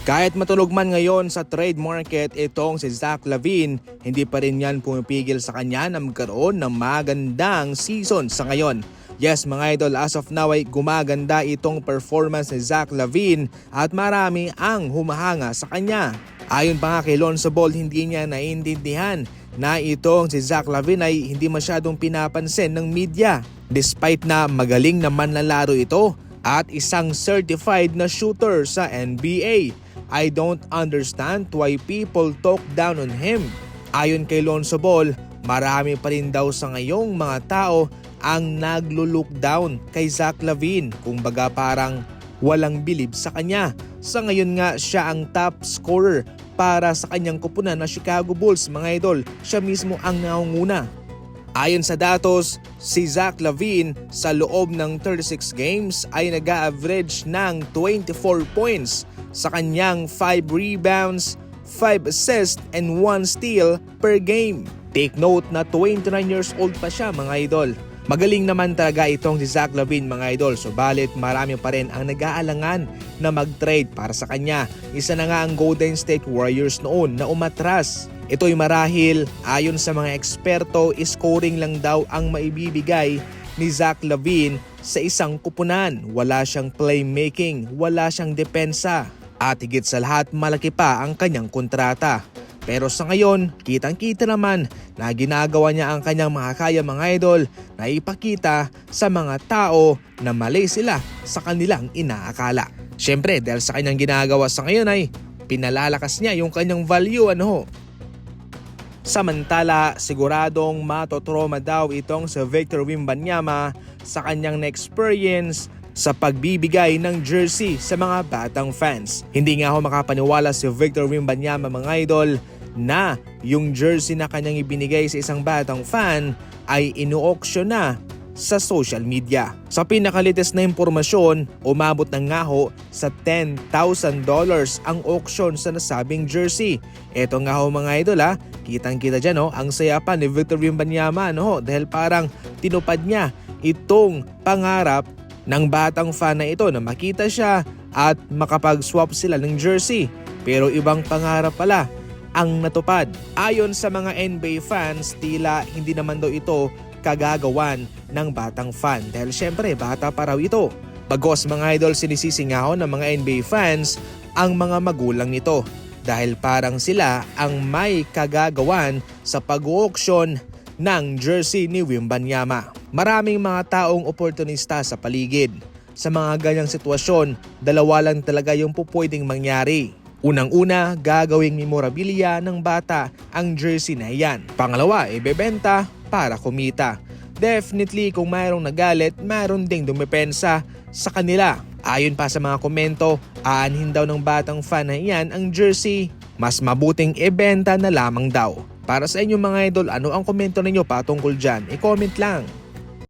Kahit matulog man ngayon sa trade market itong si Zach LaVine, hindi pa rin yan pumipigil sa kanya na magkaroon ng magandang season sa ngayon. Yes mga idol, as of now ay gumaganda itong performance ni Zach LaVine at marami ang humahanga sa kanya. Ayon pa nga kay Lonzo Ball, hindi niya naiintindihan na itong si Zach LaVine ay hindi masyadong pinapansin ng media. Despite na magaling na manlalaro ito at isang certified na shooter sa NBA. I don't understand why people talk down on him. Ayon kay Lonzo Ball, marami pa rin daw sa ngayong mga tao ang naglo-look down kay Zach LaVine. Kumbaga parang walang bilib sa kanya. Sa ngayon nga siya ang top scorer para sa kanyang kupunan na Chicago Bulls mga idol. Siya mismo ang nangunguna. Ayon sa datos, si Zach LaVine sa loob ng 36 games ay nag-average ng 24 points sa kanyang 5 rebounds, 5 assists and 1 steal per game. Take note na 29 years old pa siya mga idol. Magaling naman talaga itong si Zach LaVine mga idol, subalit marami pa rin ang nag-aalangan na mag-trade para sa kanya. Isa na nga ang Golden State Warriors noon na umatras. Ito'y marahil ayon sa mga eksperto, scoring lang daw ang maibibigay ni Zach LaVine sa isang kupunan. Wala siyang playmaking, wala siyang depensa. At higit sa lahat, malaki pa ang kanyang kontrata. Pero sa ngayon, kitang-kita naman na ginagawa niya ang kanyang makakaya mga idol na ipakita sa mga tao na mali sila sa kanilang inaakala. Siyempre, dahil sa kanyang ginagawa sa ngayon ay pinalalakas niya yung kanyang value Samantala, siguradong matotrauma daw itong si Victor Wembanyama sa kanyang na-experience sa pagbibigay ng jersey sa mga batang fans. Hindi nga ako makapaniwala si Victor Wembanyama mga idol na yung jersey na kanyang ibinigay sa isang batang fan ay inu-auction na sa social media. Sa pinakalites na impormasyon, umabot na nga ho sa $10,000 ang auction sa nasabing jersey. Eto nga ho mga idol kitang-kita dyan ang saya pa ni Victor Wembanyama dahil parang tinupad niya itong pangarap ng batang fan na ito na makita siya at makapag-swap sila ng jersey. Pero ibang pangarap pala ang natupad. Ayon sa mga NBA fans, tila hindi naman daw ito kagagawan ng batang fan dahil syempre bata pa raw ito. Bagos mga idol, sinisisingahon ng mga NBA fans ang mga magulang nito dahil parang sila ang may kagagawan sa pag-auction ng jersey ni Wembanyama. Maraming mga taong oportunista sa paligid. Sa mga ganyang sitwasyon, dalawa lang talaga yung pupwedeng mangyari. Unang-una, gagawing memorabilia ng bata ang jersey na iyan. Pangalawa, ibebenta para kumita. Definitely kung mayroong nagalit, mayroon ding dumepensa sa kanila. Ayon pa sa mga komento, aanhin daw ng batang fan na iyan ang jersey. Mas mabuting ibenta na lamang daw. Para sa inyo mga idol, ano ang komento ninyo patungkol dyan? I-comment lang.